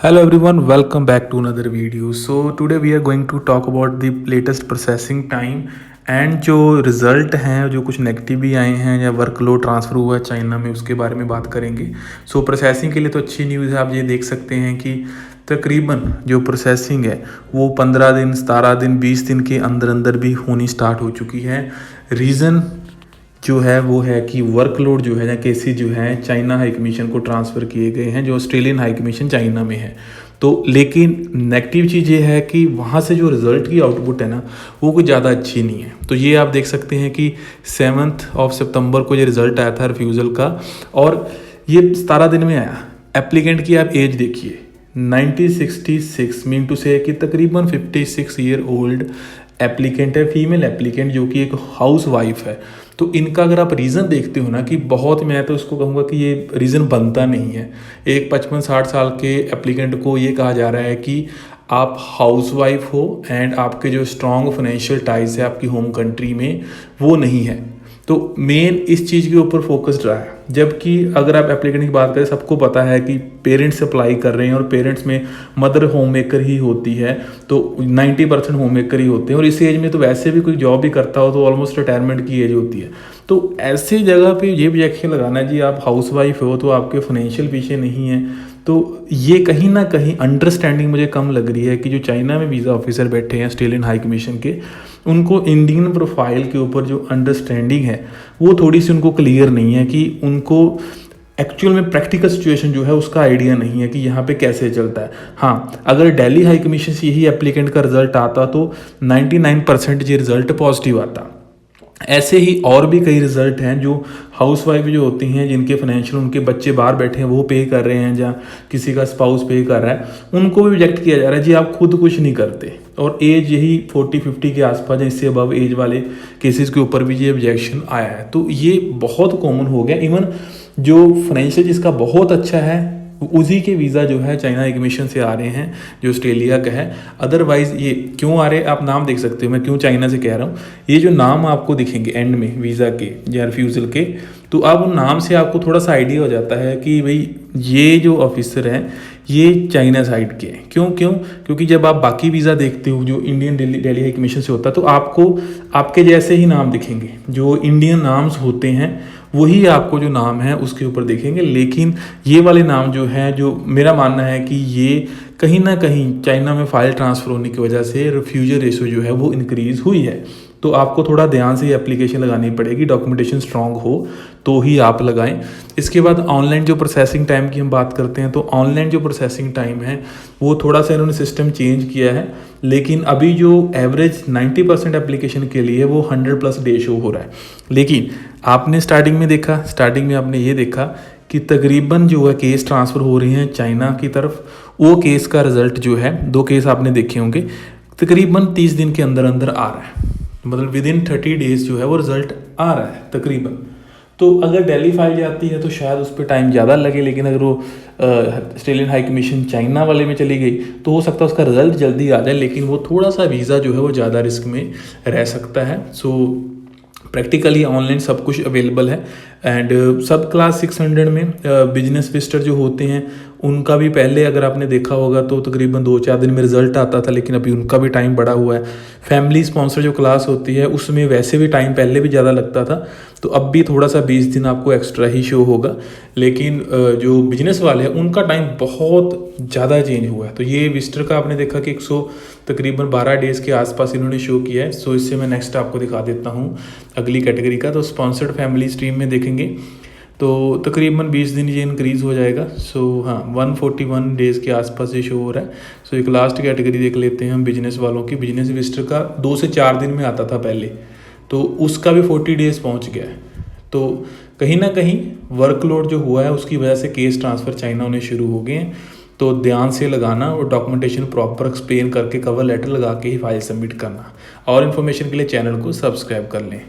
Hello everyone, welcome back to another video. So today we are going to talk about the latest processing time and जो result हैं जो कुछ negative भी आए हैं या वर्कलोड ट्रांसफ़र हुआ है चाइना में उसके बारे में बात करेंगे। सो प्रोसेसिंग के लिए तो अच्छी न्यूज़ है, आप ये देख सकते हैं कि तकरीबन जो प्रोसेसिंग है वो 15 दिन 17 दिन 20 दिन के अंदर अंदर भी होनी स्टार्ट हो चुकी है। रीज़न जो है वो है कि वर्कलोड जो है या केसेस जो है चाइना हाई कमीशन को ट्रांसफ़र किए गए हैं, जो ऑस्ट्रेलियन हाई कमीशन चाइना में है। तो लेकिन नेगेटिव चीज़ ये है कि वहाँ से जो रिज़ल्ट की आउटपुट है ना वो कुछ ज़्यादा अच्छी नहीं है। तो ये आप देख सकते हैं कि 7 सितंबर को ये रिज़ल्ट आया था रिफ्यूज़ल का और ये 17 दिन में आया। एप्लीकेंट की आप एज देखिए 1966 मीन टू से कि तकरीबन 56 ईयर ओल्ड एप्लीकेंट है, फीमेल एप्लीकेंट जो कि एक हाउस वाइफ है। तो इनका अगर आप रीज़न देखते हो ना कि बहुत, मैं तो उसको कहूँगा कि ये रीज़न बनता नहीं है। एक 55-60 साल के एप्लीकेंट को ये कहा जा रहा है कि आप हाउस वाइफ हो एंड आपके जो स्ट्रॉन्ग फाइनेंशियल टाइज है आपकी होम कंट्री में वो नहीं है। तो मेन इस चीज़ के ऊपर फोकस्ड रहा है। जबकि अगर आप एप्लीकेंट की बात करें, सबको पता है कि पेरेंट्स अप्लाई कर रहे हैं और पेरेंट्स में मदर होम मेकर ही होती है, तो 90% होम मेकर ही होते हैं और इस एज में तो वैसे भी कोई जॉब भी करता हो तो ऑलमोस्ट रिटायरमेंट की एज होती है। तो ऐसी जगह पे ये ऑब्जेक्शन लगाना जी आप हाउस वाइफ हो तो आपके फाइनेंशियल पीछे नहीं है, तो ये कहीं ना कहीं अंडरस्टैंडिंग मुझे कम लग रही है कि जो चाइना में वीज़ा ऑफिसर बैठे हैं ऑस्ट्रेलियन हाई कमीशन के, उनको इंडियन प्रोफाइल के ऊपर जो अंडरस्टैंडिंग है वो थोड़ी सी उनको क्लियर नहीं है कि उनको एक्चुअल में प्रैक्टिकल सिचुएशन जो है उसका आइडिया नहीं है कि यहाँ पे कैसे चलता है। हाँ, अगर दिल्ली हाई कमीशन से यही एप्लीकेंट का रिजल्ट आता तो 99% ये रिजल्ट पॉजिटिव आता। ऐसे ही और भी कई रिजल्ट हैं जो हाउस वाइफ जो होती हैं जिनके फाइनेंशियल, उनके बच्चे बाहर बैठे हैं वो पे कर रहे हैं या किसी का स्पाउस पे कर रहा है, उनको भी रिजेक्ट किया जा रहा है जी आप खुद कुछ नहीं करते। और एज यही 40-50 के आसपास है, इससे अबव एज वाले केसेस के ऊपर भी ये ऑब्जेक्शन आया है। तो ये बहुत कॉमन हो गया। इवन जो फाइनेंशियल जिसका बहुत अच्छा है उसी के वीज़ा जो है चाइना कमीशन से आ रहे हैं जो ऑस्ट्रेलिया का है। अदरवाइज़ ये क्यों आ रहे हैं आप नाम देख सकते हो, मैं क्यों चाइना से कह रहा हूँ। ये जो नाम आपको दिखेंगे एंड में वीज़ा के या रिफ्यूज़ल के, तो आप उन नाम से आपको थोड़ा सा आइडिया हो जाता है कि भाई ये जो ऑफिसर हैं ये चाइना साइड के हैं। क्योंकि जब आप बाकी वीज़ा देखते हो जो इंडियन दिल्ली हाई कमीशन से होता है तो आपको आपके जैसे ही नाम दिखेंगे, जो इंडियन नाम्स होते हैं वही आपको जो नाम है उसके ऊपर देखेंगे। लेकिन ये वाले नाम जो हैं, जो मेरा मानना है कि ये कहीं ना कहीं चाइना में फ़ाइल ट्रांसफ़र होने की वजह से रिफ्यूजल रेशो जो है वो इंक्रीज़ हुई है। तो आपको थोड़ा ध्यान से ये एप्लीकेशन लगानी पड़ेगी, डॉक्यूमेंटेशन स्ट्रांग हो तो ही आप लगाएं। इसके बाद ऑनलाइन जो प्रोसेसिंग टाइम की हम बात करते हैं, तो ऑनलाइन जो प्रोसेसिंग टाइम है वो थोड़ा सा इन्होंने सिस्टम चेंज किया है, लेकिन अभी जो एवरेज 90% एप्लीकेशन के लिए वो 100+ डे शो हो रहा है। लेकिन आपने स्टार्टिंग में आपने ये देखा कि तकरीबन जो है केस ट्रांसफ़र हो रहे हैं चाइना की तरफ, वो केस का रिज़ल्ट जो है 2 केस आपने देखे होंगे तकरीबन 30 दिन के अंदर अंदर आ रहा है, मतलब विदिन 30 डेज़ जो है वो रिज़ल्ट आ रहा है तकरीबन। तो अगर दिल्ली फाइल जाती है तो शायद उस पर टाइम ज़्यादा लगे, लेकिन अगर वो ऑस्ट्रेलियन हाई कमीशन चाइना वाले में चली गई तो हो सकता है उसका रिज़ल्ट जल्दी आ जाए, लेकिन वो थोड़ा सा वीज़ा जो है वो ज़्यादा रिस्क में रह सकता है। सो प्रैक्टिकली ऑनलाइन सब कुछ अवेलेबल है। एंड सब क्लास 600 में बिजनेस विजिटर जो होते हैं उनका भी पहले अगर आपने देखा होगा तो तकरीबन 2-4 दिन में रिज़ल्ट आता था, लेकिन अभी उनका भी टाइम बढ़ा हुआ है। फैमिली स्पॉन्सर जो क्लास होती है उसमें वैसे भी टाइम पहले भी ज़्यादा लगता था, तो अब भी थोड़ा सा 20 दिन आपको एक्स्ट्रा ही शो होगा। लेकिन जो बिजनेस वाले हैं उनका टाइम बहुत ज़्यादा चेंज हुआ है। तो ये विजिटर का आपने देखा कि 100 तकरीबन 12 डेज़ के आसपास इन्होंने शो किया है। सो इससे मैं नेक्स्ट आपको दिखा देता हूँ अगली कैटेगरी का। तो स्पॉन्सर्ड फैमिली स्ट्रीम में देखेंगे तो तकरीबन 20 दिन ये इंक्रीज़ हो जाएगा। सो हाँ, 141 डेज़ के आसपास ये शो हो रहा है। सो एक लास्ट कैटेगरी देख लेते हैं हम बिजनेस वालों की। बिजनेस विजिटर का 2 से 4 दिन में आता था पहले, तो उसका भी 40 डेज़ पहुंच गया है। तो कहीं ना कहीं वर्कलोड जो हुआ है उसकी वजह से केस ट्रांसफ़र चाइना होने शुरू हो गए हैं। तो ध्यान से लगाना और डॉक्यूमेंटेशन प्रॉपर एक्सप्लेन करके कवर लेटर लगा के ही फाइल सबमिट करना। और इन्फॉर्मेशन के लिए चैनल को सब्सक्राइब कर लें।